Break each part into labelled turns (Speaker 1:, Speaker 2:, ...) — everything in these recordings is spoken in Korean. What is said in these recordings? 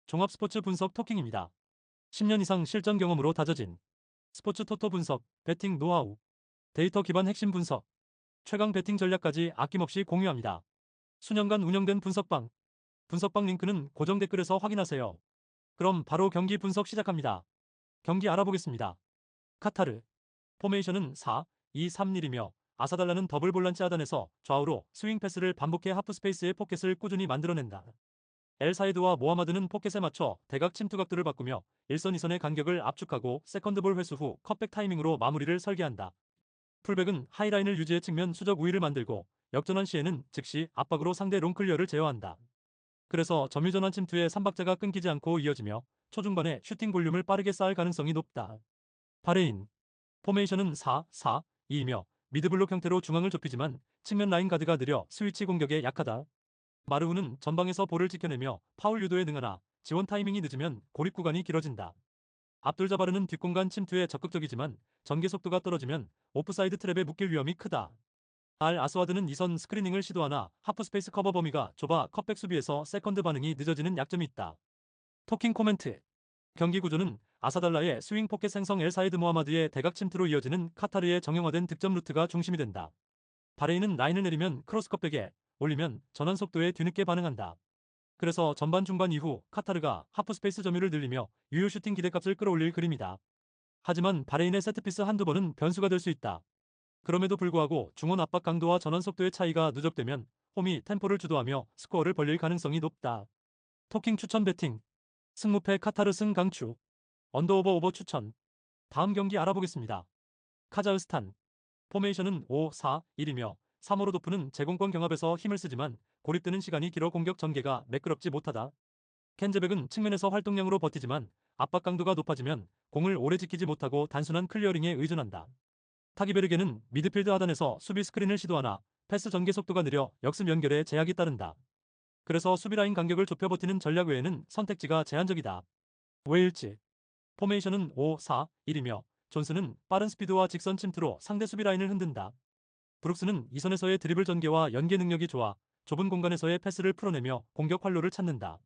Speaker 1: 종합 스포츠 분석 토킹입니다. 10년 이상 실전 경험으로 다져진 스포츠 토토 분석, 배팅 노하우, 데이터 기반 핵심 분석, 최강 배팅 전략까지 아낌없이 공유합니다. 수년간 운영된 분석방 링크는 고정 댓글에서 확인하세요. 그럼 바로 경기 분석 시작합니다. 경기 알아보겠습니다. 카타르 포메이션은 4-2-3-1이며 아사달라는 더블 볼란치 하단에서 좌우로 스윙 패스를 반복해 하프 스페이스의 포켓을 꾸준히 만들어낸다. 엘 사이드와 모하마드는 포켓에 맞춰 대각 침투각도를 바꾸며 1선 2선의 간격을 압축하고 세컨드볼 회수 후 컷백 타이밍으로 마무리를 설계한다. 풀백은 하이라인을 유지해 측면 수적 우위를 만들고 역전환 시에는 즉시 압박으로 상대 롱클리어를 제어한다. 그래서 점유전환 침투의 3박자가 끊기지 않고 이어지며 초중반에 슈팅 볼륨을 빠르게 쌓을 가능성이 높다. 바레인 포메이션은 4-4-2이며 미드블록 형태로 중앙을 좁히지만 측면 라인 가드가 느려 스위치 공격에 약하다. 마르우는 전방에서 볼을 지켜내며 파울 유도에 능하나 지원 타이밍이 늦으면 고립 구간이 길어진다. 압돌 자바르는 뒷공간 침투에 적극적이지만 전개 속도가 떨어지면 오프사이드 트랩에 묶일 위험이 크다. 알 아스와드는 이선 스크리닝을 시도하나 하프스페이스 커버 범위가 좁아 컷백 수비에서 세컨드 반응이 늦어지는 약점이 있다. 토킹 코멘트 경기 구조는 아사달라의 스윙 포켓 생성 엘 사이드 모하마드의 대각 침투로 이어지는 카타르의 정형화된 득점 루트가 중심이 된다. 바레인은 라인을 내리면 크로스 컷백에 올리면 전환 속도에 뒤늦게 반응한다. 그래서 전반 중반 이후 카타르가 하프스페이스 점유를 늘리며 유효 슈팅 기대값을 끌어올릴 그림이다. 하지만 바레인의 세트피스 한두 번은 변수가 될 수 있다. 그럼에도 불구하고 중원 압박 강도와 전환 속도의 차이가 누적되면 홈이 템포를 주도하며 스코어를 벌릴 가능성이 높다. 토킹 추천 배팅 승무패 카타르 승 강추 언더오버 오버 추천 다음 경기 알아보겠습니다. 카자흐스탄 포메이션은 5-4-1이며 3호로도프는 제공권 경합에서 힘을 쓰지만 고립되는 시간이 길어 공격 전개가 매끄럽지 못하다. 켄제백은 측면에서 활동량으로 버티지만 압박 강도가 높아지면 공을 오래 지키지 못하고 단순한 클리어링에 의존한다. 타기베르게는 미드필드 하단에서 수비 스크린을 시도하나 패스 전개 속도가 느려 역습 연결에 제약이 따른다. 그래서 수비 라인 간격을 좁혀 버티는 전략 외에는 선택지가 제한적이다. 웨일즈 포메이션은 5-4-1이며 존스는 빠른 스피드와 직선 침투로 상대 수비 라인을 흔든다. 브룩스는 이선에서의 드리블 전개와 연계 능력이 좋아 좁은 공간에서의 패스를 풀어내며 공격 활로를 찾는다.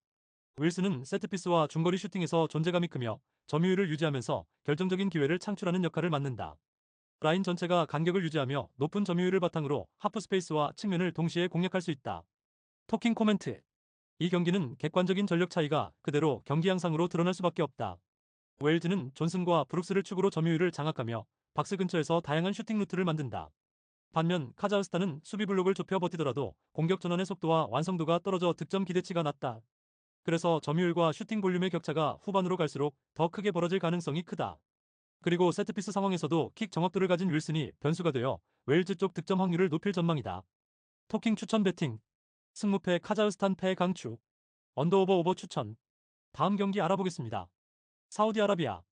Speaker 1: 윌스는 세트피스와 중거리 슈팅에서 존재감이 크며 점유율을 유지하면서 결정적인 기회를 창출하는 역할을 맡는다. 라인 전체가 간격을 유지하며 높은 점유율을 바탕으로 하프 스페이스와 측면을 동시에 공략할 수 있다. 토킹 코멘트 이 경기는 객관적인 전력 차이가 그대로 경기 양상으로 드러날 수밖에 없다. 웨일즈는 존슨과 브룩스를 축으로 점유율을 장악하며 박스 근처에서 다양한 슈팅 루트를 만든다. 반면 카자흐스탄은 수비 블록을 좁혀 버티더라도 공격 전환의 속도와 완성도가 떨어져 득점 기대치가 낮다. 그래서 점유율과 슈팅 볼륨의 격차가 후반으로 갈수록 더 크게 벌어질 가능성이 크다. 그리고 세트피스 상황에서도 킥 정확도를 가진 윌슨이 변수가 되어 웨일즈 쪽 득점 확률을 높일 전망이다. 토킹 추천 배팅 승무패 카자흐스탄 패 강추 언더오버 오버 추천 다음 경기 알아보겠습니다. 사우디아라비아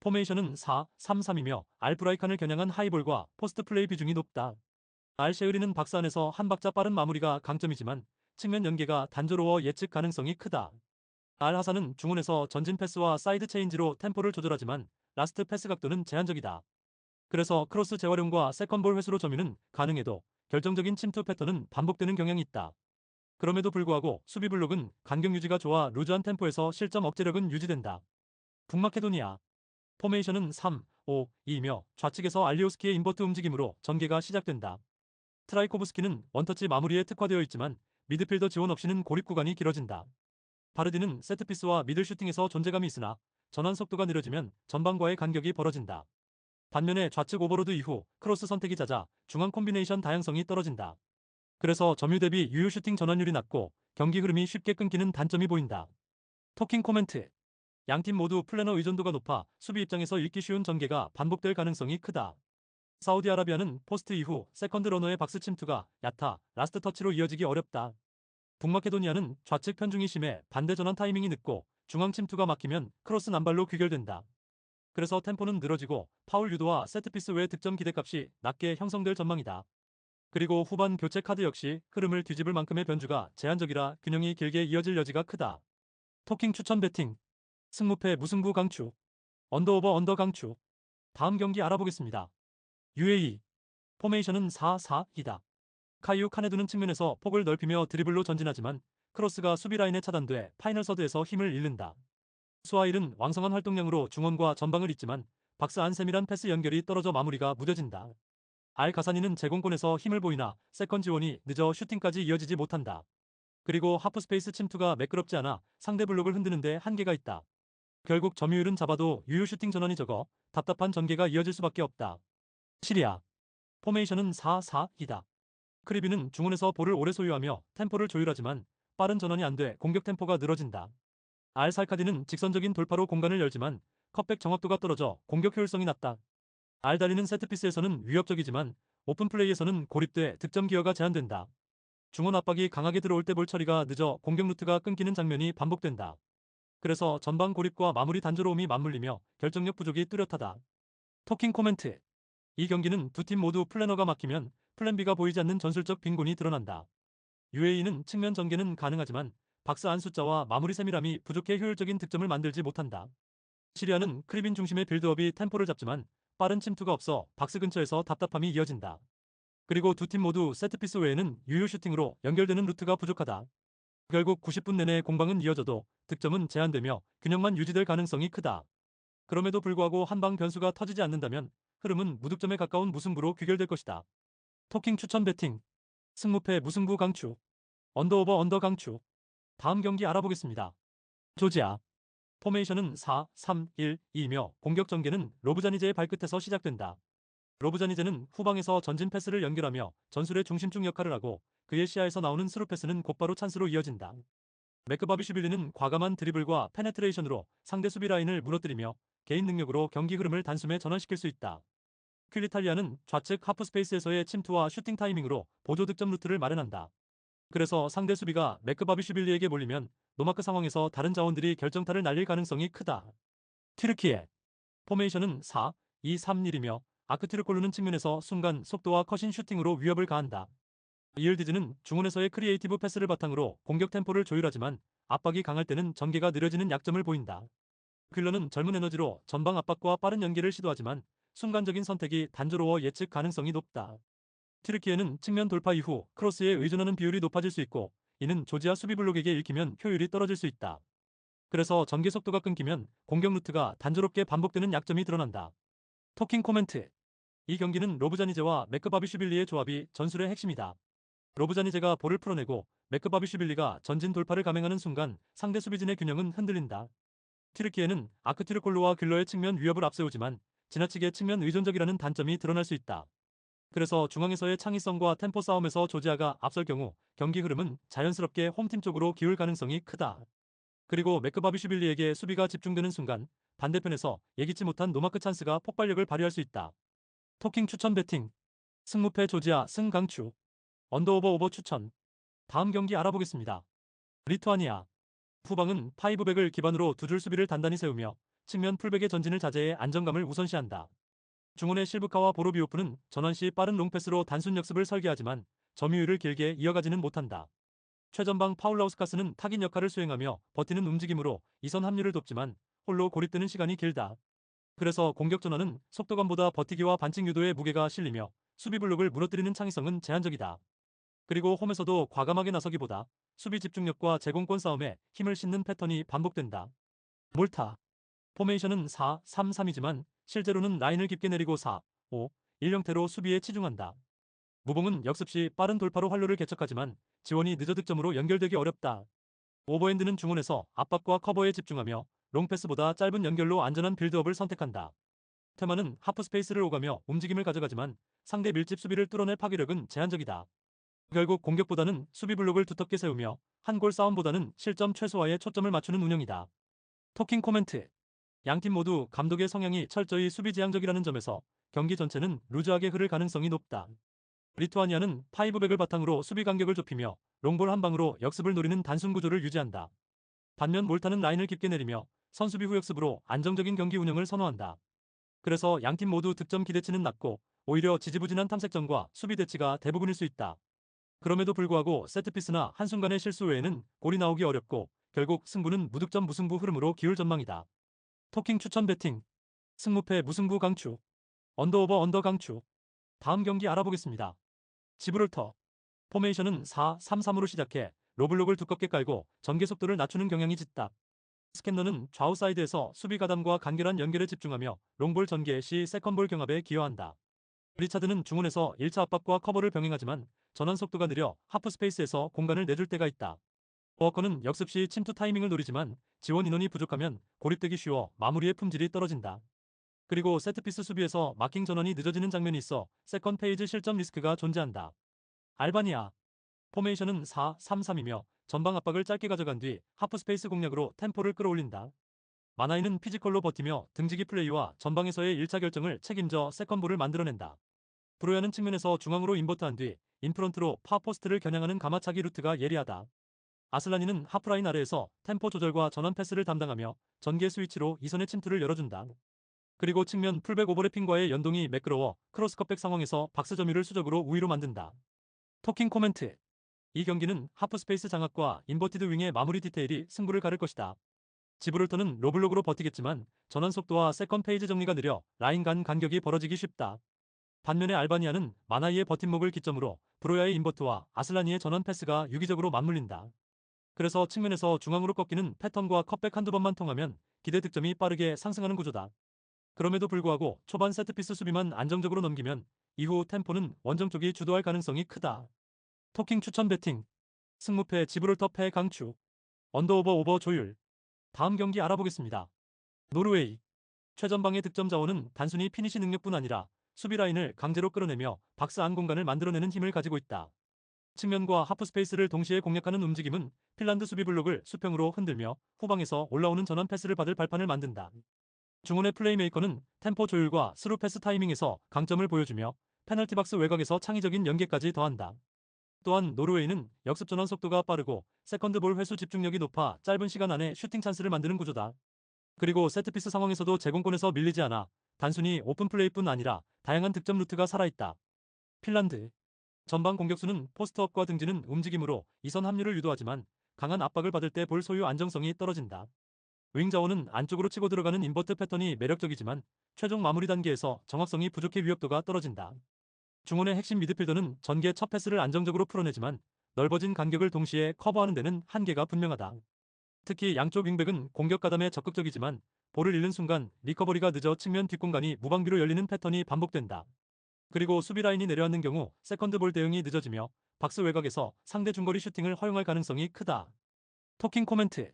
Speaker 1: 포메이션은 4-3-3이며 알브라이칸을 겨냥한 하이볼과 포스트 플레이 비중이 높다. 알셰흐리는 박스 안에서 한 박자 빠른 마무리가 강점이지만 측면 연계가 단조로워 예측 가능성이 크다. 알 하산은 중원에서 전진 패스와 사이드 체인지로 템포를 조절하지만 라스트 패스 각도는 제한적이다. 그래서 크로스 재활용과 세컨볼 회수로 점유는 가능해도 결정적인 침투 패턴은 반복되는 경향이 있다. 그럼에도 불구하고 수비 블록은 간격 유지가 좋아 루즈한 템포에서 실점 억제력은 유지된다. 북마케도니아 포메이션은 3-5-2이며 좌측에서 알리오스키의 인버트 움직임으로 전개가 시작된다. 트라이코브스키는 원터치 마무리에 특화되어 있지만 미드필더 지원 없이는 고립 구간이 길어진다. 바르디는 세트피스와 미들 슈팅에서 존재감이 있으나 전환 속도가 느려지면 전방과의 간격이 벌어진다. 반면에 좌측 오버로드 이후 크로스 선택이 잦아 중앙 콤비네이션 다양성이 떨어진다. 그래서 점유 대비 유효 슈팅 전환율이 낮고 경기 흐름이 쉽게 끊기는 단점이 보인다. 토킹 코멘트 양팀 모두 플래너 의존도가 높아 수비 입장에서 읽기 쉬운 전개가 반복될 가능성이 크다. 사우디아라비아는 포스트 이후 세컨드 러너의 박스 침투가 얕아 라스트 터치로 이어지기 어렵다. 북마케도니아는 좌측 편중이 심해 반대 전환 타이밍이 늦고 중앙 침투가 막히면 크로스 남발로 귀결된다. 그래서 템포는 늘어지고 파울 유도와 세트피스 외 득점 기대값이 낮게 형성될 전망이다. 그리고 후반 교체 카드 역시 흐름을 뒤집을 만큼의 변주가 제한적이라 균형이 길게 이어질 여지가 크다. 토킹 추천 배팅 승무패 무승부 강추 언더오버 언더 강추 다음 경기 알아보겠습니다. UAE 포메이션은 4-4-2다. 카이유 카네두는 측면에서 폭을 넓히며 드리블로 전진하지만 크로스가 수비 라인에 차단돼 파이널 서드에서 힘을 잃는다. 수아일은 왕성한 활동량으로 중원과 전방을 잇지만 박스 안 세밀한 패스 연결이 떨어져 마무리가 무뎌진다. 알 가사니는 제공권에서 힘을 보이나 세컨 지원이 늦어 슈팅까지 이어지지 못한다. 그리고 하프스페이스 침투가 매끄럽지 않아 상대 블록을 흔드는데 한계가 있다. 결국 점유율은 잡아도 유효 슈팅 전환이 적어 답답한 전개가 이어질 수밖에 없다. 시리아 포메이션은 4-4-2다. 크리비는 중원에서 볼을 오래 소유하며 템포를 조율하지만 빠른 전환이 안 돼 공격 템포가 늘어진다. 알 살카디는 직선적인 돌파로 공간을 열지만 컵백 정확도가 떨어져 공격 효율성이 낮다. 알 다리는 세트피스에서는 위협적이지만 오픈 플레이에서는 고립돼 득점 기여가 제한된다. 중원 압박이 강하게 들어올 때 볼 처리가 늦어 공격 루트가 끊기는 장면이 반복된다. 그래서 전방 고립과 마무리 단조로움이 맞물리며 결정력 부족이 뚜렷하다. 토킹 코멘트. 이 경기는 두 팀 모두 플래너가 막히면 플랜 B가 보이지 않는 전술적 빈곤이 드러난다. UAE는 측면 전개는 가능하지만 박스 안 숫자와 마무리 세밀함이 부족해 효율적인 득점을 만들지 못한다. 시리아는 크리빈 중심의 빌드업이 템포를 잡지만 빠른 침투가 없어 박스 근처에서 답답함이 이어진다. 그리고 두 팀 모두 세트피스 외에는 유효 슈팅으로 연결되는 루트가 부족하다. 결국 90분 내내 공방은 이어져도 득점은 제한되며 균형만 유지될 가능성이 크다. 그럼에도 불구하고 한방 변수가 터지지 않는다면 흐름은 무득점에 가까운 무승부로 귀결될 것이다. 토킹 추천 배팅. 승무패 무승부 강추. 언더오버 언더 강추. 다음 경기 알아보겠습니다. 조지아. 포메이션은 4-3-1-2며 공격 전개는 로브자니제의 발끝에서 시작된다. 로브자니제는 후방에서 전진 패스를 연결하며 전술의 중심축 역할을 하고 그의 시야에서 나오는 스루 패스는 곧바로 찬스로 이어진다. 매크바비슈빌리는 과감한 드리블과 페네트레이션으로 상대 수비 라인을 무너뜨리며 개인 능력으로 경기 흐름을 단숨에 전환시킬 수 있다. 퀼리탈리아는 좌측 하프스페이스에서의 침투와 슈팅 타이밍으로 보조 득점 루트를 마련한다. 그래서 상대 수비가 매크바비슈빌리에게 몰리면 노마크 상황에서 다른 자원들이 결정타를 날릴 가능성이 크다. 튀르키예. 포메이션은 4-2-3-1이며 아크티르콜루는 측면에서 순간 속도와 컷인 슈팅으로 위협을 가한다. 이을디즈는 중원에서의 크리에이티브 패스를 바탕으로 공격 템포를 조율하지만 압박이 강할 때는 전개가 느려지는 약점을 보인다. 퀼러는 젊은 에너지로 전방 압박과 빠른 연계를 시도하지만 순간적인 선택이 단조로워 예측 가능성이 높다. 튀르키예는 측면 돌파 이후 크로스에 의존하는 비율이 높아질 수 있고 이는 조지아 수비 블록에게 읽히면 효율이 떨어질 수 있다. 그래서 전개 속도가 끊기면 공격 루트가 단조롭게 반복되는 약점이 드러난다. 토킹 코멘트. 이 경기는 로브자니제와 매크바비슈빌리의 조합이 전술의 핵심이다. 로브자니제가 볼을 풀어내고 매크바비슈빌리가 전진 돌파를 감행하는 순간 상대 수비진의 균형은 흔들린다. 튀르키예는 아크티르콜루와 귤러의 측면 위협을 앞세우지만 지나치게 측면 의존적이라는 단점이 드러날 수 있다. 그래서 중앙에서의 창의성과 템포 싸움에서 조지아가 앞설 경우 경기 흐름은 자연스럽게 홈팀 쪽으로 기울 가능성이 크다. 그리고 매크바비슈빌리에게 수비가 집중되는 순간 반대편에서 예기치 못한 노마크 찬스가 폭발력을 발휘할 수 있다. 토킹 추천 배팅. 승무패 조지아 승강추. 언더오버 오버 추천. 다음 경기 알아보겠습니다. 리투아니아. 후방은 파이브백을 기반으로 두 줄 수비를 단단히 세우며 측면 풀백의 전진을 자제해 안정감을 우선시한다. 중원의 실브카와 보로비오프는 전환 시 빠른 롱패스로 단순 역습을 설계하지만 점유율을 길게 이어가지는 못한다. 최전방 파울라우스카스는 타깃 역할을 수행하며 버티는 움직임으로 이선 합류를 돕지만 홀로 고립되는 시간이 길다. 그래서 공격 전환은 속도감보다 버티기와 반칙 유도의 무게가 실리며 수비 블록을 무너뜨리는 창의성은 제한적이다. 그리고 홈에서도 과감하게 나서기보다 수비 집중력과 제공권 싸움에 힘을 싣는 패턴이 반복된다. 몰타. 포메이션은 4-3-3이지만 실제로는 라인을 깊게 내리고 4-5-1 형태로 수비에 치중한다. 무봉은 역습 시 빠른 돌파로 활로를 개척하지만 지원이 늦어 득점으로 연결되기 어렵다. 오버핸드는 중원에서 압박과 커버에 집중하며 롱패스보다 짧은 연결로 안전한 빌드업을 선택한다. 테마는 하프스페이스를 오가며 움직임을 가져가지만 상대 밀집 수비를 뚫어낼 파괴력은 제한적이다. 결국 공격보다는 수비 블록을 두텁게 세우며 한 골 싸움보다는 실점 최소화에 초점을 맞추는 운영이다. 토킹 코멘트. 양팀 모두 감독의 성향이 철저히 수비 지향적이라는 점에서 경기 전체는 루즈하게 흐를 가능성이 높다. 리투아니아는 파이브백을 바탕으로 수비 간격을 좁히며 롱볼 한 방으로 역습을 노리는 단순 구조를 유지한다. 반면 몰타는 라인을 깊게 내리며 선수비 후 역습으로 안정적인 경기 운영을 선호한다. 그래서 양팀 모두 득점 기대치는 낮고 오히려 지지부진한 탐색전과 수비 대치가 대부분일 수 있다. 그럼에도 불구하고 세트피스나 한순간의 실수 외에는 골이 나오기 어렵고 결국 승부는 무득점 무승부 흐름으로 기울 전망이다. 토킹 추천 배팅. 승무패 무승부 강추. 언더오버 언더 강추. 다음 경기 알아보겠습니다. 지브롤터. 포메이션은 4-3-3으로 시작해 로블록을 두껍게 깔고 전개 속도를 낮추는 경향이 짙다. 스캔너는 좌우 사이드에서 수비 가담과 간결한 연결에 집중하며 롱볼 전개 시 세컨볼 경합에 기여한다. 리차드는 중원에서 1차 압박과 커버를 병행하지만 전환 속도가 느려 하프 스페이스에서 공간을 내줄 때가 있다. 워커는 역습 시 침투 타이밍을 노리지만 지원 인원이 부족하면 고립되기 쉬워 마무리의 품질이 떨어진다. 그리고 세트피스 수비에서 마킹 전원이 늦어지는 장면이 있어 세컨 페이지 실점 리스크가 존재한다. 알바니아 포메이션은 4-3-3이며 전방 압박을 짧게 가져간 뒤 하프 스페이스 공략으로 템포를 끌어올린다. 마나이는 피지컬로 버티며 등지기 플레이와 전방에서의 1차 결정을 책임져 세컨볼을 만들어낸다. 브로야는 측면에서 중앙으로 인버트한 뒤 인프런트로 파포스트를 겨냥하는 가마차기 루트가 예리하다. 아슬라니는 하프라인 아래에서 템포 조절과 전환 패스를 담당하며 전개 스위치로 이선의 침투를 열어준다. 그리고 측면 풀백 오버래핑과의 연동이 매끄러워 크로스 컷백 상황에서 박스 점유를 수적으로 우위로 만든다. 토킹 코멘트. 이 경기는 하프 스페이스 장악과 인버티드 윙의 마무리 디테일이 승부를 가를 것이다. 지브롤터는 로블록으로 버티겠지만 전환 속도와 세컨 페이지 정리가 느려 라인 간 간격이 벌어지기 쉽다. 반면에 알바니아는 마나이의 버팀목을 기점으로 브로야의 인버트와 아슬라니의 전환 패스가 유기적으로 맞물린다. 그래서 측면에서 중앙으로 꺾이는 패턴과 컷백 한두 번만 통하면 기대 득점이 빠르게 상승하는 구조다. 그럼에도 불구하고 초반 세트피스 수비만 안정적으로 넘기면 이후 템포는 원정 쪽이 주도할 가능성이 크다. 토킹 추천 배팅. 승무패 지브롤터 패 강추. 언더오버 오버 조율. 다음 경기 알아보겠습니다. 노르웨이. 최전방의 득점 자원은 단순히 피니시 능력뿐 아니라 수비 라인을 강제로 끌어내며 박스 안 공간을 만들어내는 힘을 가지고 있다. 측면과 하프 스페이스를 동시에 공략하는 움직임은 핀란드 수비 블록을 수평으로 흔들며 후방에서 올라오는 전환 패스를 받을 발판을 만든다. 중원의 플레이메이커는 템포 조율과 스루 패스 타이밍에서 강점을 보여주며 페널티 박스 외곽에서 창의적인 연계까지 더한다. 또한 노르웨이는 역습 전환 속도가 빠르고 세컨드 볼 회수 집중력이 높아 짧은 시간 안에 슈팅 찬스를 만드는 구조다. 그리고 세트피스 상황에서도 제공권에서 밀리지 않아 단순히 오픈 플레이뿐 아니라 다양한 득점 루트가 살아있다. 핀란드. 전방 공격수는 포스트업과 등지는 움직임으로 이선 합류를 유도하지만 강한 압박을 받을 때 볼 소유 안정성이 떨어진다. 윙 자원은 안쪽으로 치고 들어가는 인버트 패턴이 매력적이지만 최종 마무리 단계에서 정확성이 부족해 위협도가 떨어진다. 중원의 핵심 미드필더는 전개 첫 패스를 안정적으로 풀어내지만 넓어진 간격을 동시에 커버하는 데는 한계가 분명하다. 특히 양쪽 윙백은 공격 가담에 적극적이지만 볼을 잃는 순간 리커버리가 늦어 측면 뒷공간이 무방비로 열리는 패턴이 반복된다. 그리고 수비 라인이 내려앉는 경우 세컨드 볼 대응이 늦어지며 박스 외곽에서 상대 중거리 슈팅을 허용할 가능성이 크다. 토킹 코멘트.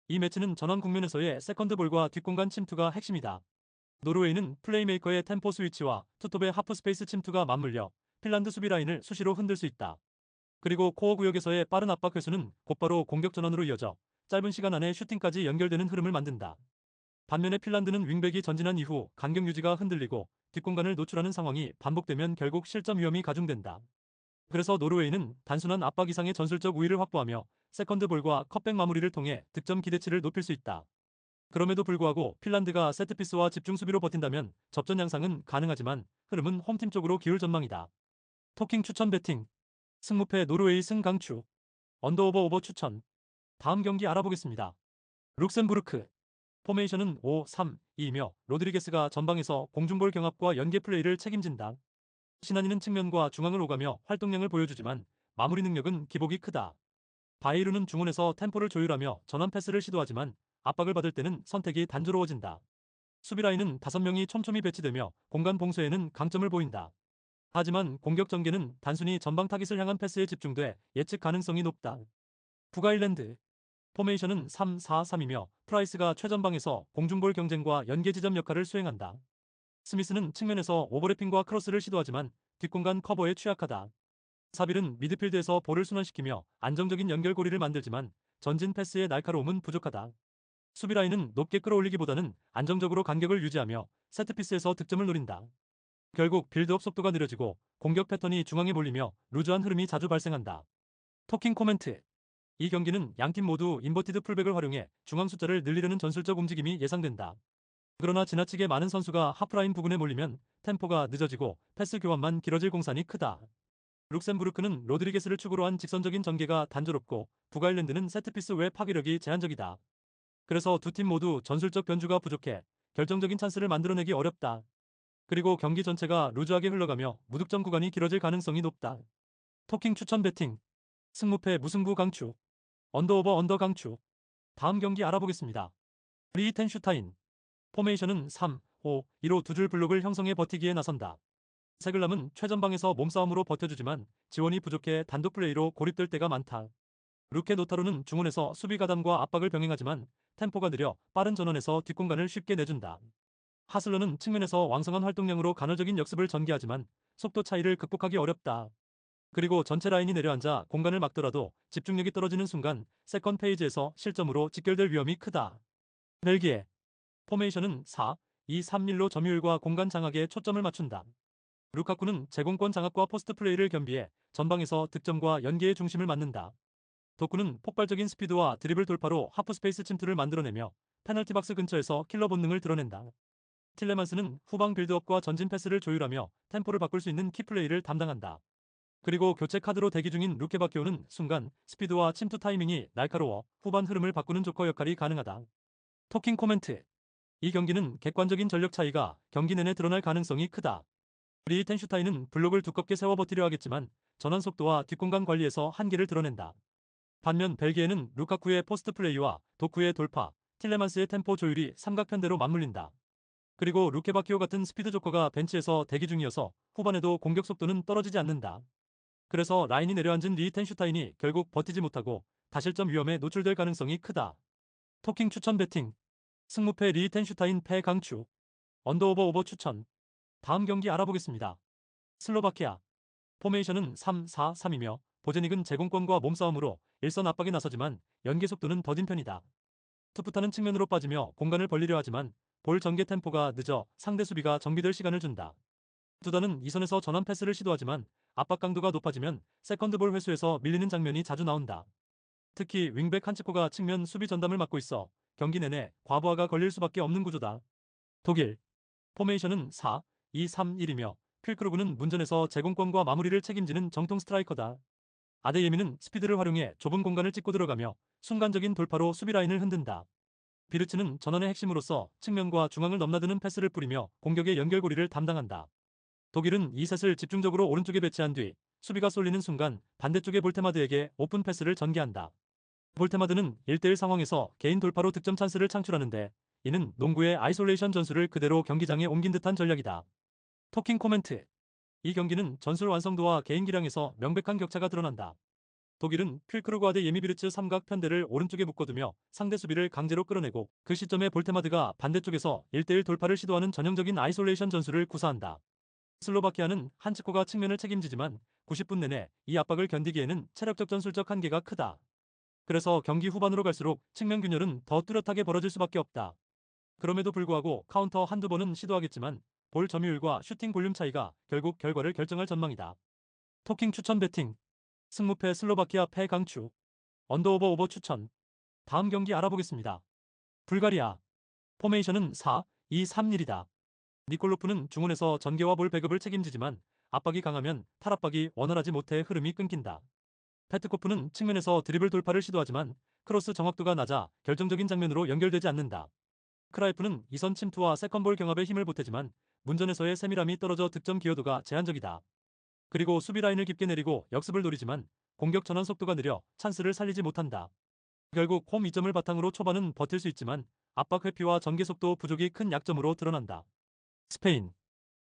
Speaker 1: 이 매치는 전환 국면에서의 세컨드 볼과 뒷공간 침투가 핵심이다. 노르웨이는 플레이메이커의 템포 스위치와 투톱의 하프 스페이스 침투가 맞물려 핀란드 수비 라인을 수시로 흔들 수 있다. 그리고 코어 구역에서의 빠른 압박 회수는 곧바로 공격 전환으로 이어져 짧은 시간 안에 슈팅까지 연결되는 흐름을 만든다. 반면에 핀란드는 윙백이 전진한 이후 간격 유지가 흔들리고 뒷공간을 노출하는 상황이 반복되면 결국 실점 위험이 가중된다. 그래서 노르웨이는 단순한 압박 이상의 전술적 우위를 확보하며 세컨드 볼과 컷백 마무리를 통해 득점 기대치를 높일 수 있다. 그럼에도 불구하고 핀란드가 세트피스와 집중 수비로 버틴다면 접전 양상은 가능하지만 흐름은 홈팀 쪽으로 기울 전망이다. 토킹 추천 배팅. 승무패 노르웨이 승 강추. 언더오버 오버 추천. 다음 경기 알아보겠습니다. 룩셈부르크. 포메이션은 5-3-2이며 로드리게스가 전방에서 공중볼 경합과 연계 플레이를 책임진다. 시나니는 측면과 중앙을 오가며 활동량을 보여주지만 마무리 능력은 기복이 크다. 바이루는 중원에서 템포를 조율하며 전환 패스를 시도하지만 압박을 받을 때는 선택이 단조로워진다. 수비 라인은 5명이 촘촘히 배치되며 공간 봉쇄에는 강점을 보인다. 하지만 공격 전개는 단순히 전방 타깃을 향한 패스에 집중돼 예측 가능성이 높다. 북아일랜드. 포메이션은 3-4-3이며 프라이스가 최전방에서 공중볼 경쟁과 연계 지점 역할을 수행한다. 스미스는 측면에서 오버래핑과 크로스를 시도하지만 뒷공간 커버에 취약하다. 사빌은 미드필드에서 볼을 순환시키며 안정적인 연결고리를 만들지만 전진 패스의 날카로움은 부족하다. 수비 라인은 높게 끌어올리기보다는 안정적으로 간격을 유지하며 세트피스에서 득점을 노린다. 결국 빌드업 속도가 느려지고 공격 패턴이 중앙에 몰리며 루즈한 흐름이 자주 발생한다. 토킹 코멘트. 이 경기는 양팀 모두 인버티드 풀백을 활용해 중앙 숫자를 늘리려는 전술적 움직임이 예상된다. 그러나 지나치게 많은 선수가 하프라인 부근에 몰리면 템포가 늦어지고 패스 교환만 길어질 공산이 크다. 룩셈부르크는 로드리게스를 축으로 한 직선적인 전개가 단조롭고 북아일랜드는 세트피스 외 파괴력이 제한적이다. 그래서 두 팀 모두 전술적 변주가 부족해 결정적인 찬스를 만들어내기 어렵다. 그리고 경기 전체가 루즈하게 흘러가며 무득점 구간이 길어질 가능성이 높다. 토킹 추천 배팅. 승무패 무승부 강추. 언더오버 언더 강추. 다음 경기 알아보겠습니다. 리히텐슈타인. 포메이션은 3, 5, 2로 두 줄 블록을 형성해 버티기에 나선다. 세글람은 최전방에서 몸싸움으로 버텨주지만 지원이 부족해 단독 플레이로 고립될 때가 많다. 루케 노타로는 중원에서 수비 가담과 압박을 병행하지만 템포가 느려 빠른 전원에서 뒷공간을 쉽게 내준다. 하슬러는 측면에서 왕성한 활동량으로 간헐적인 역습을 전개하지만 속도 차이를 극복하기 어렵다. 그리고 전체 라인이 내려앉아 공간을 막더라도 집중력이 떨어지는 순간 세컨 페이지에서 실점으로 직결될 위험이 크다. 벨기에. 포메이션은 4, 2, 3-1로 점유율과 공간 장악에 초점을 맞춘다. 루카쿠는 제공권 장악과 포스트 플레이를 겸비해 전방에서 득점과 연계의 중심을 맡는다. 도쿠는 폭발적인 스피드와 드리블 돌파로 하프스페이스 침투를 만들어내며 페널티 박스 근처에서 킬러 본능을 드러낸다. 틸레만스는 후방 빌드업과 전진 패스를 조율하며 템포를 바꿀 수 있는 키플레이를 담당한다. 그리고 교체 카드로 대기 중인 루케바키오는 순간 스피드와 침투 타이밍이 날카로워 후반 흐름을 바꾸는 조커 역할이 가능하다. 토킹 코멘트. 이 경기는 객관적인 전력 차이가 경기 내내 드러날 가능성이 크다. 리히텐슈타인은 블록을 두껍게 세워 버티려 하겠지만 전환 속도와 뒷공간 관리에서 한계를 드러낸다. 반면 벨기에는 루카쿠의 포스트 플레이와 도쿠의 돌파, 틸레만스의 템포 조율이 삼각편대로 맞물린다. 그리고 루케바키오 같은 스피드 조커가 벤치에서 대기 중이어서 후반에도 공격 속도는 떨어지지 않는다. 그래서 라인이 내려앉은 리히텐슈타인이 결국 버티지 못하고 다실점 위험에 노출될 가능성이 크다. 토킹 추천 배팅. 승무패 리히텐슈타인 패 강추. 언더오버 오버 추천. 다음 경기 알아보겠습니다. 슬로바키아. 포메이션은 3-4-3이며 보제닉은 제공권과 몸싸움으로 일선 압박에 나서지만 연계 속도는 더딘 편이다. 투푸타는 측면으로 빠지며 공간을 벌리려 하지만 볼 전개 템포가 늦어 상대 수비가 정비될 시간을 준다. 두다는 이선에서 전환 패스를 시도하지만 압박 강도가 높아지면 세컨드볼 회수에서 밀리는 장면이 자주 나온다. 특히 윙백 한치코가 측면 수비 전담을 맡고 있어 경기 내내 과부하가 걸릴 수밖에 없는 구조다. 독일. 포메이션은 4-2-3-1이며 퀼크루그는 문전에서 제공권과 마무리를 책임지는 정통 스트라이커다. 아데예미는 스피드를 활용해 좁은 공간을 찢고 들어가며 순간적인 돌파로 수비 라인을 흔든다. 비르츠는 전원의 핵심으로서 측면과 중앙을 넘나드는 패스를 뿌리며 공격의 연결고리를 담당한다. 독일은 이 셋을 집중적으로 오른쪽에 배치한 뒤 수비가 쏠리는 순간 반대쪽의 볼테마드에게 오픈 패스를 전개한다. 볼테마드는 1대1 상황에서 개인 돌파로 득점 찬스를 창출하는데 이는 농구의 아이솔레이션 전술을 그대로 경기장에 옮긴 듯한 전략이다. 토킹 코멘트. 이 경기는 전술 완성도와 개인 기량에서 명백한 격차가 드러난다. 독일은 퀼크루그와 대 예미비르츠 삼각 편대를 오른쪽에 묶어두며 상대 수비를 강제로 끌어내고 그 시점에 볼테마드가 반대쪽에서 1대1 돌파를 시도하는 전형적인 아이솔레이션 전술을 구사한다. 슬로바키아는 한치코가 측면을 책임지지만 90분 내내 이 압박을 견디기에는 체력적 전술적 한계가 크다. 그래서 경기 후반으로 갈수록 측면 균열은 더 뚜렷하게 벌어질 수밖에 없다. 그럼에도 불구하고 카운터 한두 번은 시도하겠지만 볼 점유율과 슈팅 볼륨 차이가 결국 결과를 결정할 전망이다. 토킹 추천 배팅. 승무패 슬로바키아 패 강추. 언더오버 오버 추천. 다음 경기 알아보겠습니다. 불가리아. 포메이션은 4-2-3-1이다. 니콜로프는 중원에서 전개와 볼 배급을 책임지지만 압박이 강하면 탈압박이 원활하지 못해 흐름이 끊긴다. 페트코프는 측면에서 드리블 돌파를 시도하지만 크로스 정확도가 낮아 결정적인 장면으로 연결되지 않는다. 크라이프는 이선 침투와 세컨볼 경합에 힘을 보태지만 문전에서의 세밀함이 떨어져 득점 기여도가 제한적이다. 그리고 수비 라인을 깊게 내리고 역습을 노리지만 공격 전환 속도가 느려 찬스를 살리지 못한다. 결국 홈 2점을 바탕으로 초반은 버틸 수 있지만 압박 회피와 전개 속도 부족이 큰 약점으로 드러난다. 스페인.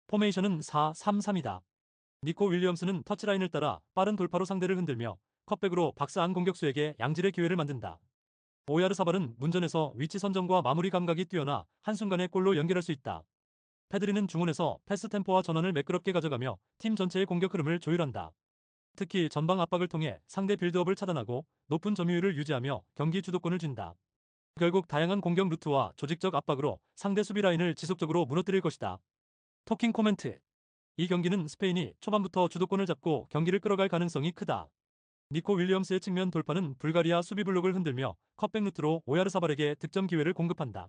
Speaker 1: 포메이션은 4-3-3이다. 니코 윌리엄스는 터치라인을 따라 빠른 돌파로 상대를 흔들며 컷백으로 박스 안 공격수에게 양질의 기회를 만든다. 오야르사발은 문전에서 위치 선정과 마무리 감각이 뛰어나 한순간에 골로 연결할 수 있다. 페드리는 중원에서 패스 템포와 전환을 매끄럽게 가져가며 팀 전체의 공격 흐름을 조율한다. 특히 전방 압박을 통해 상대 빌드업을 차단하고 높은 점유율을 유지하며 경기 주도권을 쥔다. 결국 다양한 공격 루트와 조직적 압박으로 상대 수비 라인을 지속적으로 무너뜨릴 것이다. 토킹 코멘트. 이 경기는 스페인이 초반부터 주도권을 잡고 경기를 끌어갈 가능성이 크다. 니코 윌리엄스의 측면 돌파는 불가리아 수비 블록을 흔들며 컷백 루트로 오야르사발에게 득점 기회를 공급한다.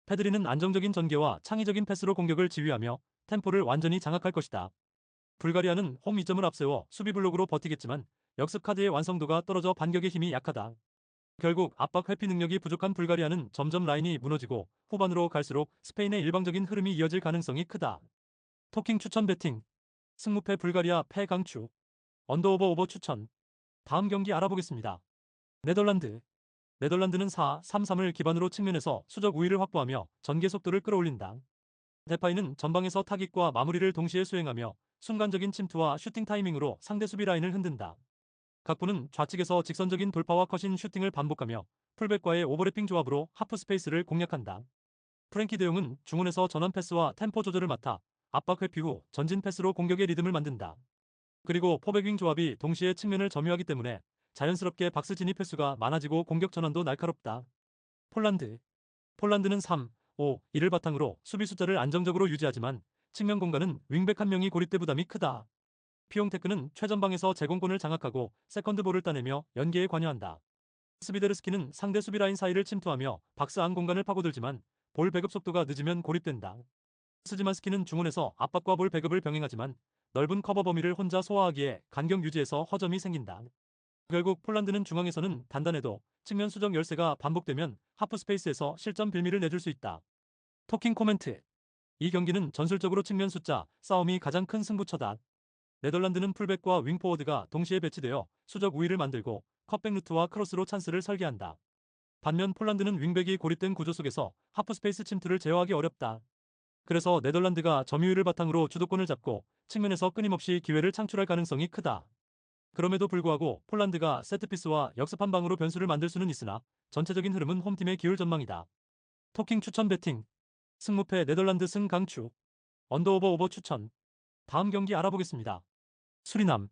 Speaker 1: 페드리는 안정적인 전개와 창의적인 패스로 공격을 지휘하며 템포를 완전히 장악할 것이다. 불가리아는 홈 2점을 앞세워 수비 블록으로 버티겠지만 역습 카드의 완성도가 떨어져 반격의 힘이 약하다. 결국 압박 회피 능력이 부족한 불가리아는 점점 라인이 무너지고 후반으로 갈수록 스페인의 일방적인 흐름이 이어질 가능성이 크다. 토킹 추천 배팅. 승무패 불가리아 패 강추. 언더오버 오버 추천. 다음 경기 알아보겠습니다. 네덜란드. 네덜란드는 4-3-3을 기반으로 측면에서 수적 우위를 확보하며 전개 속도를 끌어올린다. 데파이는 전방에서 타깃과 마무리를 동시에 수행하며 순간적인 침투와 슈팅 타이밍으로 상대 수비 라인을 흔든다. 각부는 좌측에서 직선적인 돌파와 컷인 슈팅을 반복하며 풀백과의 오버래핑 조합으로 하프 스페이스를 공략한다. 프랭키 드용은 중원에서 전환 패스와 템포 조절을 맡아 압박 회피 후 전진 패스로 공격의 리듬을 만든다. 그리고 포백윙 조합이 동시에 측면을 점유하기 때문에 자연스럽게 박스 진입 횟수가 많아지고 공격 전환도 날카롭다. 폴란드. 폴란드는 3-5-1을 바탕으로 수비 숫자를 안정적으로 유지하지만 측면 공간은 윙백 한 명이 고립돼 부담이 크다. 피용테크는 최전방에서 제공권을 장악하고 세컨드볼을 따내며 연계에 관여한다. 스비데르스키는 상대 수비 라인 사이를 침투하며 박스 안 공간을 파고들지만 볼 배급 속도가 늦으면 고립된다. 스지만스키는 중원에서 압박과 볼 배급을 병행하지만 넓은 커버 범위를 혼자 소화하기에 간격 유지에서 허점이 생긴다. 결국 폴란드는 중앙에서는 단단해도 측면 수적 열세가 반복되면 하프 스페이스에서 실점 빌미를 내줄 수 있다. 토킹 코멘트. 이 경기는 전술적으로 측면 숫자 싸움이 가장 큰 승부처다. 네덜란드는 풀백과 윙포워드가 동시에 배치되어 수적 우위를 만들고 컷백 루트와 크로스로 찬스를 설계한다. 반면 폴란드는 윙백이 고립된 구조 속에서 하프 스페이스 침투를 제어하기 어렵다. 그래서 네덜란드가 점유율을 바탕으로 주도권을 잡고 측면에서 끊임없이 기회를 창출할 가능성이 크다. 그럼에도 불구하고 폴란드가 세트피스와 역습 한 방으로 변수를 만들 수는 있으나 전체적인 흐름은 홈팀의 기울 전망이다. 토킹 추천 배팅. 승무패 네덜란드 승 강추. 언더오버 오버 추천. 다음 경기 알아보겠습니다. 수리남.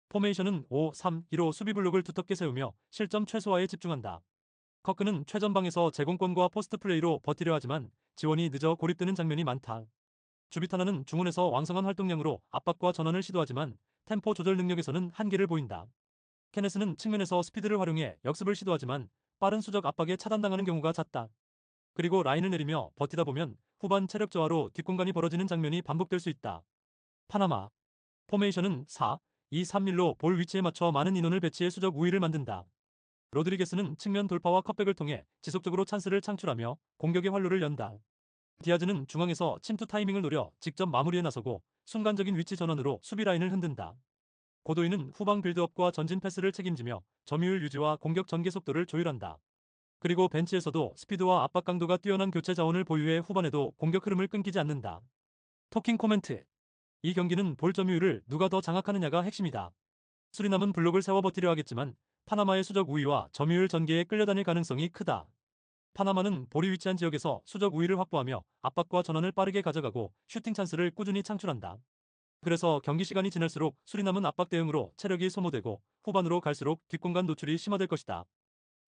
Speaker 1: 포메이션은 5-3-2로 수비 블록을 두텁게 세우며 실점 최소화에 집중한다. 커크는 최전방에서 제공권과 포스트 플레이로 버티려 하지만 지원이 늦어 고립되는 장면이 많다. 주비타나는 중원에서 왕성한 활동량으로 압박과 전환을 시도하지만 템포 조절 능력에서는 한계를 보인다. 케네스는 측면에서 스피드를 활용해 역습을 시도하지만 빠른 수적 압박에 차단당하는 경우가 잦다. 그리고 라인을 내리며 버티다 보면 후반 체력 저하로 뒷공간이 벌어지는 장면이 반복될 수 있다. 파나마. 포메이션은 4-2-3-1로 볼 위치에 맞춰 많은 인원을 배치해 수적 우위를 만든다. 로드리게스는 측면 돌파와 컷백을 통해 지속적으로 찬스를 창출하며 공격의 활로를 연다. 디아즈는 중앙에서 침투 타이밍을 노려 직접 마무리에 나서고 순간적인 위치 전환으로 수비 라인을 흔든다. 고도인은 후방 빌드업과 전진 패스를 책임지며 점유율 유지와 공격 전개 속도를 조율한다. 그리고 벤치에서도 스피드와 압박 강도가 뛰어난 교체 자원을 보유해 후반에도 공격 흐름을 끊기지 않는다. 토킹 코멘트. 이 경기는 볼 점유율을 누가 더 장악하느냐가 핵심이다. 수리남은 블록을 세워 버티려 하겠지만 파나마의 수적 우위와 점유율 전개에 끌려다닐 가능성이 크다. 파나마는 볼이 위치한 지역에서 수적 우위를 확보하며 압박과 전환을 빠르게 가져가고 슈팅 찬스를 꾸준히 창출한다. 그래서 경기 시간이 지날수록 수리남은 압박 대응으로 체력이 소모되고 후반으로 갈수록 뒷공간 노출이 심화될 것이다.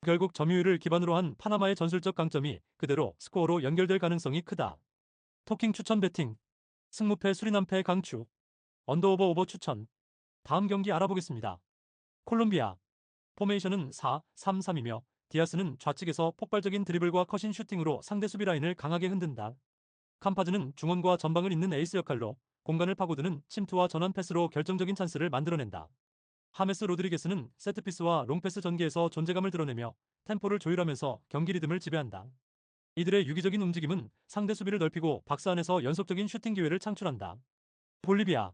Speaker 1: 결국 점유율을 기반으로 한 파나마의 전술적 강점이 그대로 스코어로 연결될 가능성이 크다. 토킹 추천 배팅. 승무패 수리남패 강추. 언더오버 오버 추천. 다음 경기 알아보겠습니다. 콜롬비아. 포메이션은 4-3-3이며 디아스는 좌측에서 폭발적인 드리블과 컷인 슈팅으로 상대 수비 라인을 강하게 흔든다. 캄파즈는 중원과 전방을 잇는 에이스 역할로 공간을 파고드는 침투와 전환 패스로 결정적인 찬스를 만들어낸다. 하메스 로드리게스는 세트피스와 롱패스 전개에서 존재감을 드러내며 템포를 조율하면서 경기 리듬을 지배한다. 이들의 유기적인 움직임은 상대 수비를 넓히고 박스 안에서 연속적인 슈팅 기회를 창출한다. 볼리비아.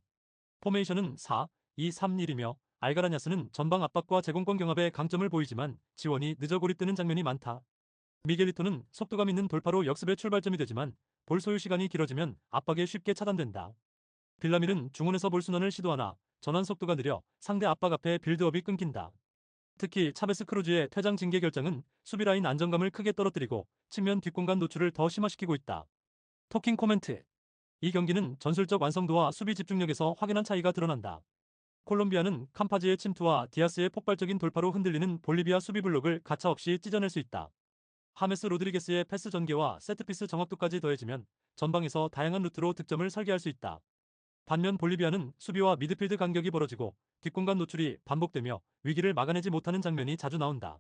Speaker 1: 포메이션은 4-2-3-1이며 알가라냐스는 전방 압박과 제공권 경합에 강점을 보이지만 지원이 늦어 고립되는 장면이 많다. 미겔리토는 속도감 있는 돌파로 역습의 출발점이 되지만 볼 소유 시간이 길어지면 압박에 쉽게 차단된다. 빌라밀은 중원에서 볼 순환을 시도하나 전환 속도가 느려 상대 압박 앞에 빌드업이 끊긴다. 특히 차베스 크루즈의 퇴장 징계 결정은 수비 라인 안정감을 크게 떨어뜨리고 측면 뒷공간 노출을 더 심화시키고 있다. 토킹 코멘트. 이 경기는 전술적 완성도와 수비 집중력에서 확연한 차이가 드러난다. 콜롬비아는 캄파지의 침투와 디아스의 폭발적인 돌파로 흔들리는 볼리비아 수비 블록을 가차없이 찢어낼 수 있다. 하메스 로드리게스의 패스 전개와 세트피스 정확도까지 더해지면 전방에서 다양한 루트로 득점을 설계할 수 있다. 반면 볼리비아는 수비와 미드필드 간격이 벌어지고 뒷공간 노출이 반복되며 위기를 막아내지 못하는 장면이 자주 나온다.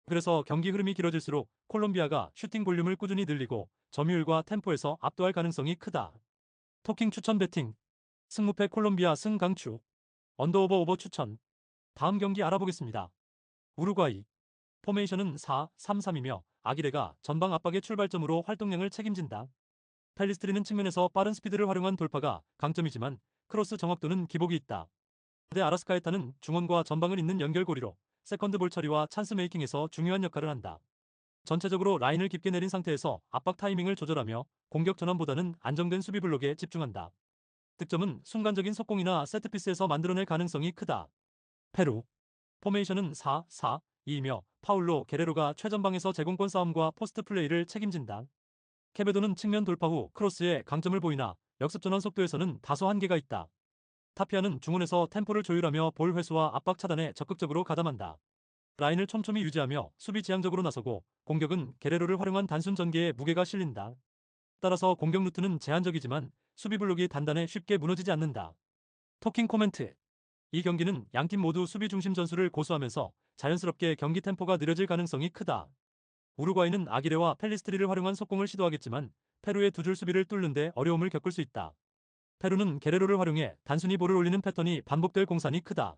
Speaker 1: 그래서 경기 흐름이 길어질수록 콜롬비아가 슈팅 볼륨을 꾸준히 늘리고 점유율과 템포에서 압도할 가능성이 크다. 토킹 추천 배팅. 승무패 콜롬비아 승 강추. 언더오버 오버 추천. 다음 경기 알아보겠습니다. 우루과이. 포메이션은 4-3-3이며 아기레가 전방 압박의 출발점으로 활동량을 책임진다. 펠리스트리는 측면에서 빠른 스피드를 활용한 돌파가 강점이지만 크로스 정확도는 기복이 있다. 데 아라스카에타는 중원과 전방을 잇는 연결고리로 세컨드 볼 처리와 찬스 메이킹에서 중요한 역할을 한다. 전체적으로 라인을 깊게 내린 상태에서 압박 타이밍을 조절하며 공격 전환보다는 안정된 수비 블록에 집중한다. 득점은 순간적인 속공이나 세트피스에서 만들어낼 가능성이 크다. 페루 포메이션은 4-4-2이며 파울로 게레로가 최전방에서 제공권 싸움과 포스트 플레이를 책임진다. 케베도는 측면 돌파 후 크로스에 강점을 보이나 역습 전환 속도에서는 다소 한계가 있다. 타피아는 중원에서 템포를 조율하며 볼 회수와 압박 차단에 적극적으로 가담한다. 라인을 촘촘히 유지하며 수비 지향적으로 나서고 공격은 게레로를 활용한 단순 전개에 무게가 실린다. 따라서 공격 루트는 제한적이지만 수비 블록이 단단해 쉽게 무너지지 않는다. 토킹 코멘트. 이 경기는 양팀 모두 수비 중심 전술을 고수하면서 자연스럽게 경기 템포가 느려질 가능성이 크다. 우루과이는 아기레와 펠리스트리를 활용한 속공을 시도하겠지만 페루의 두 줄 수비를 뚫는데 어려움을 겪을 수 있다. 페루는 게레로를 활용해 단순히 볼을 올리는 패턴이 반복될 공산이 크다.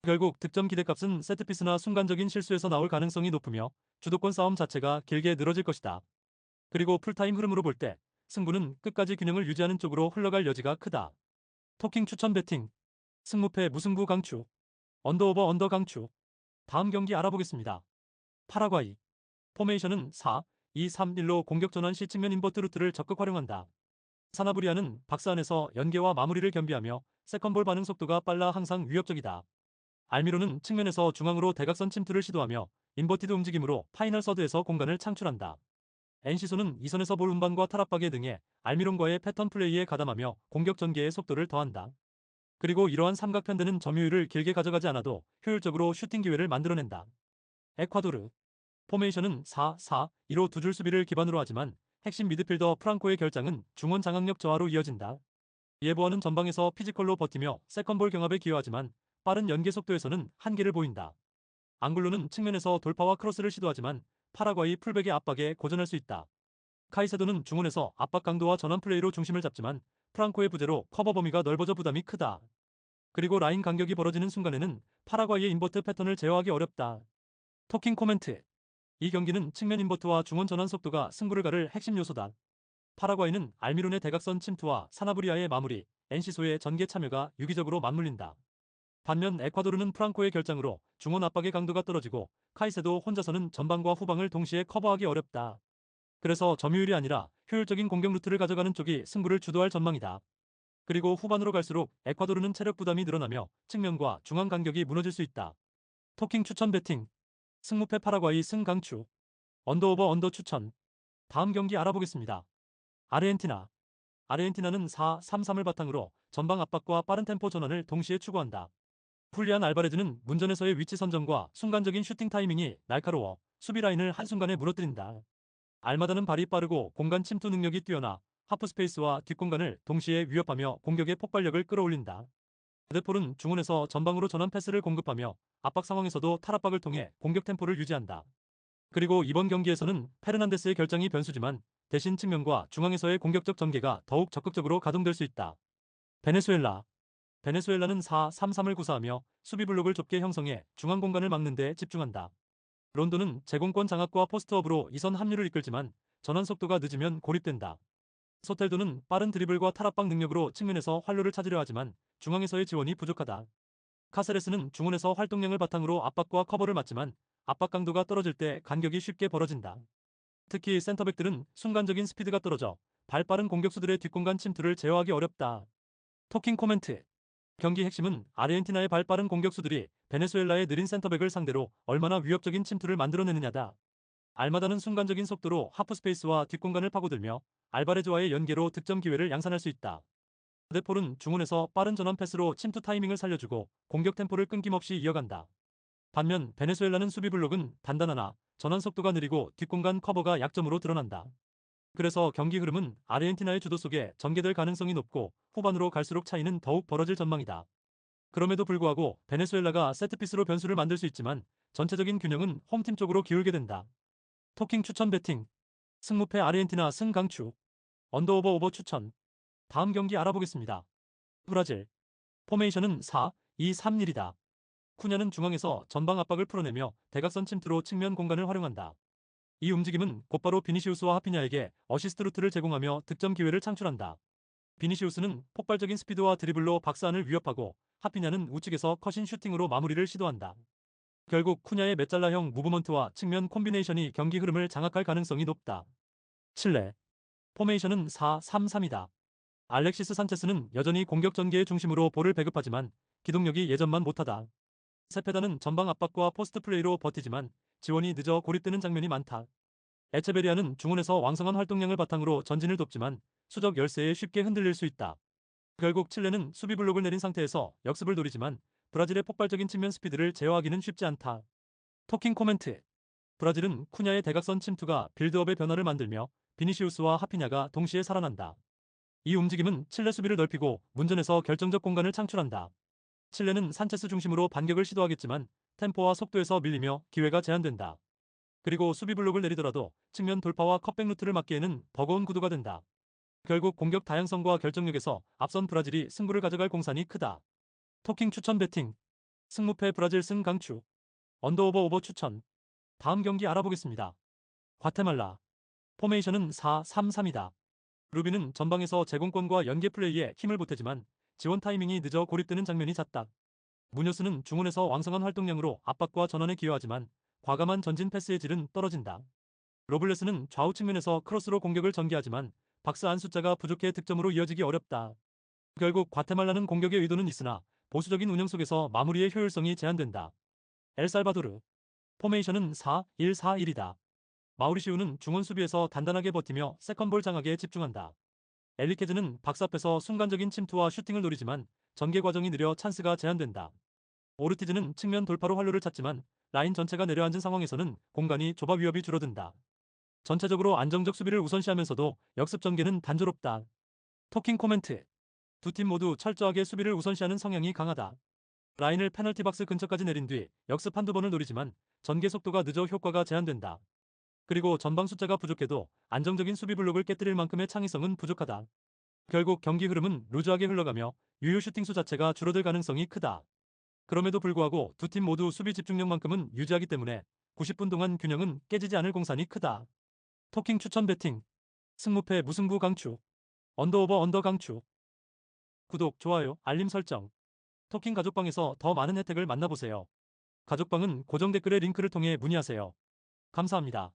Speaker 1: 결국 득점 기대값은 세트피스나 순간적인 실수에서 나올 가능성이 높으며 주도권 싸움 자체가 길게 늘어질 것이다. 그리고 풀타임 흐름으로 볼 때 승부는 끝까지 균형을 유지하는 쪽으로 흘러갈 여지가 크다. 토킹 추천 배팅. 승무패 무승부 강추. 언더오버 언더 강추. 다음 경기 알아보겠습니다. 파라과이. 포메이션은 4-2-3-1로 공격 전환 시 측면 인버트 루트를 적극 활용한다. 사나브리아는 박스 안에서 연계와 마무리를 겸비하며 세컨볼 반응 속도가 빨라 항상 위협적이다. 알미로는 측면에서 중앙으로 대각선 침투를 시도하며 인버티드 움직임으로 파이널 서드에서 공간을 창출한다. 엔시소는 이선에서 볼 운반과 탈압박에 등해 알미론과의 패턴 플레이에 가담하며 공격 전개의 속도를 더한다. 그리고 이러한 삼각 편대는 점유율을 길게 가져가지 않아도 효율적으로 슈팅 기회를 만들어낸다. 에콰도르. 포메이션은 4-4-2로 두 줄 수비를 기반으로 하지만 핵심 미드필더 프랑코의 결장은 중원 장악력 저하로 이어진다. 예보와는 전방에서 피지컬로 버티며 세컨볼 경합에 기여하지만 빠른 연계 속도에서는 한계를 보인다. 앙글로는 측면에서 돌파와 크로스를 시도하지만 파라과이 풀백의 압박에 고전할 수 있다. 카이세도는 중원에서 압박 강도와 전환 플레이로 중심을 잡지만 프랑코의 부재로 커버 범위가 넓어져 부담이 크다. 그리고 라인 간격이 벌어지는 순간에는 파라과이의 인버트 패턴을 제어하기 어렵다. 토킹 코멘트. 이 경기는 측면 인버트와 중원 전환 속도가 승부를 가를 핵심 요소다. 파라과이는 알미론의 대각선 침투와 사나브리아의 마무리, 엔시소의 전개 참여가 유기적으로 맞물린다. 반면 에콰도르는 프랑코의 결장으로 중원 압박의 강도가 떨어지고 카이세도 혼자서는 전방과 후방을 동시에 커버하기 어렵다. 그래서 점유율이 아니라 효율적인 공격 루트를 가져가는 쪽이 승부를 주도할 전망이다. 그리고 후반으로 갈수록 에콰도르는 체력 부담이 늘어나며 측면과 중앙 간격이 무너질 수 있다. 토킹 추천 배팅. 승무패 파라과이 승 강추. 언더오버 언더 추천. 다음 경기 알아보겠습니다. 아르헨티나. 아르헨티나는 4-3-3을 바탕으로 전방 압박과 빠른 템포 전환을 동시에 추구한다. 훌리안 알바레즈는 문전에서의 위치 선정과 순간적인 슈팅 타이밍이 날카로워 수비 라인을 한순간에 무너뜨린다. 알마다는 발이 빠르고 공간 침투 능력이 뛰어나 하프 스페이스와 뒷공간을 동시에 위협하며 공격의 폭발력을 끌어올린다. 데폴은 중원에서 전방으로 전환 패스를 공급하며 압박 상황에서도 탈압박을 통해 공격 템포를 유지한다. 그리고 이번 경기에서는 페르난데스의 결장이 변수지만 대신 측면과 중앙에서의 공격적 전개가 더욱 적극적으로 가동될 수 있다. 베네수엘라. 베네수엘라는 4-3-3을 구사하며 수비 블록을 좁게 형성해 중앙 공간을 막는 데 집중한다. 론도는 제공권 장악과 포스트업으로 이선 합류를 이끌지만 전환 속도가 늦으면 고립된다. 소텔도는 빠른 드리블과 탈압박 능력으로 측면에서 활로를 찾으려 하지만 중앙에서의 지원이 부족하다. 카세레스는 중원에서 활동량을 바탕으로 압박과 커버를 맞지만 압박 강도가 떨어질 때 간격이 쉽게 벌어진다. 특히 센터백들은 순간적인 스피드가 떨어져 발 빠른 공격수들의 뒷공간 침투를 제어하기 어렵다. 토킹 코멘트. 경기 핵심은 아르헨티나의 발 빠른 공격수들이 베네수엘라의 느린 센터백을 상대로 얼마나 위협적인 침투를 만들어내느냐다. 알마다는 순간적인 속도로 하프스페이스와 뒷공간을 파고들며 알바레즈와의 연계로 득점 기회를 양산할 수 있다. 데폴은 중원에서 빠른 전환 패스로 침투 타이밍을 살려주고 공격 템포를 끊김없이 이어간다. 반면 베네수엘라는 수비 블록은 단단하나 전환 속도가 느리고 뒷공간 커버가 약점으로 드러난다. 그래서 경기 흐름은 아르헨티나의 주도 속에 전개될 가능성이 높고 후반으로 갈수록 차이는 더욱 벌어질 전망이다. 그럼에도 불구하고 베네수엘라가 세트피스로 변수를 만들 수 있지만 전체적인 균형은 홈팀 쪽으로 기울게 된다. 토킹 추천 배팅. 승무패 아르헨티나 승 강추. 언더오버 오버 추천. 다음 경기 알아보겠습니다. 브라질. 포메이션은 4-2-3-1이다. 쿠냐는 중앙에서 전방 압박을 풀어내며 대각선 침투로 측면 공간을 활용한다. 이 움직임은 곧바로 비니시우스와 하피냐에게 어시스트 루트를 제공하며 득점 기회를 창출한다. 비니시우스는 폭발적인 스피드와 드리블로 박스 안을 위협하고 하피냐는 우측에서 컷인 슈팅으로 마무리를 시도한다. 결국 쿠냐의 메잘라형 무브먼트와 측면 콤비네이션이 경기 흐름을 장악할 가능성이 높다. 칠레. 포메이션은 4-3-3이다. 알렉시스 산체스는 여전히 공격 전개의 중심으로 볼을 배급하지만 기동력이 예전만 못하다. 세페다는 전방 압박과 포스트 플레이로 버티지만 지원이 늦어 고립되는 장면이 많다. 에체베리아는 중원에서 왕성한 활동량을 바탕으로 전진을 돕지만 수적 열세에 쉽게 흔들릴 수 있다. 결국 칠레는 수비 블록을 내린 상태에서 역습을 노리지만 브라질의 폭발적인 측면 스피드를 제어하기는 쉽지 않다. 토킹 코멘트. 브라질은 쿠냐의 대각선 침투가 빌드업의 변화를 만들며 비니시우스와 하피냐가 동시에 살아난다. 이 움직임은 칠레 수비를 넓히고 문전에서 결정적 공간을 창출한다. 칠레는 산체스 중심으로 반격을 시도하겠지만 템포와 속도에서 밀리며 기회가 제한된다. 그리고 수비 블록을 내리더라도 측면 돌파와 컷백 루트를 막기에는 버거운 구도가 된다. 결국 공격 다양성과 결정력에서 앞선 브라질이 승부를 가져갈 공산이 크다. 토킹 추천 배팅. 승무패 브라질 승 강추. 언더오버 오버 추천. 다음 경기 알아보겠습니다. 과테말라. 포메이션은 4-3-3이다. 루비는 전방에서 제공권과 연계 플레이에 힘을 보태지만 지원 타이밍이 늦어 고립되는 장면이 잦다. 무뇨스는 중원에서 왕성한 활동량으로 압박과 전환에 기여하지만 과감한 전진 패스의 질은 떨어진다. 로블레스는 좌우 측면에서 크로스로 공격을 전개하지만 박스 안 숫자가 부족해 득점으로 이어지기 어렵다. 결국 과테말라는 공격의 의도는 있으나 보수적인 운영 속에서 마무리의 효율성이 제한된다. 엘살바도르. 포메이션은 4-1-4-1이다. 마우리시우는 중원 수비에서 단단하게 버티며 세컨볼 장악에 집중한다. 엘리케즈는 박스 앞에서 순간적인 침투와 슈팅을 노리지만 전개 과정이 느려 찬스가 제한된다. 오르티즈는 측면 돌파로 활로를 찾지만 라인 전체가 내려앉은 상황에서는 공간이 좁아 위협이 줄어든다. 전체적으로 안정적 수비를 우선시하면서도 역습 전개는 단조롭다. 토킹 코멘트. 두 팀 모두 철저하게 수비를 우선시하는 성향이 강하다. 라인을 페널티 박스 근처까지 내린 뒤 역습 한두 번을 노리지만 전개 속도가 늦어 효과가 제한된다. 그리고 전방 숫자가 부족해도 안정적인 수비 블록을 깨뜨릴 만큼의 창의성은 부족하다. 결국 경기 흐름은 루즈하게 흘러가며 유효 슈팅 수 자체가 줄어들 가능성이 크다. 그럼에도 불구하고 두 팀 모두 수비 집중력만큼은 유지하기 때문에 90분 동안 균형은 깨지지 않을 공산이 크다. 토킹 추천 배팅. 승무패 무승부 강추. 언더오버 언더 강추. 구독, 좋아요, 알림 설정. 토킹 가족방에서 더 많은 혜택을 만나보세요. 가족방은 고정 댓글의 링크를 통해 문의하세요. 감사합니다.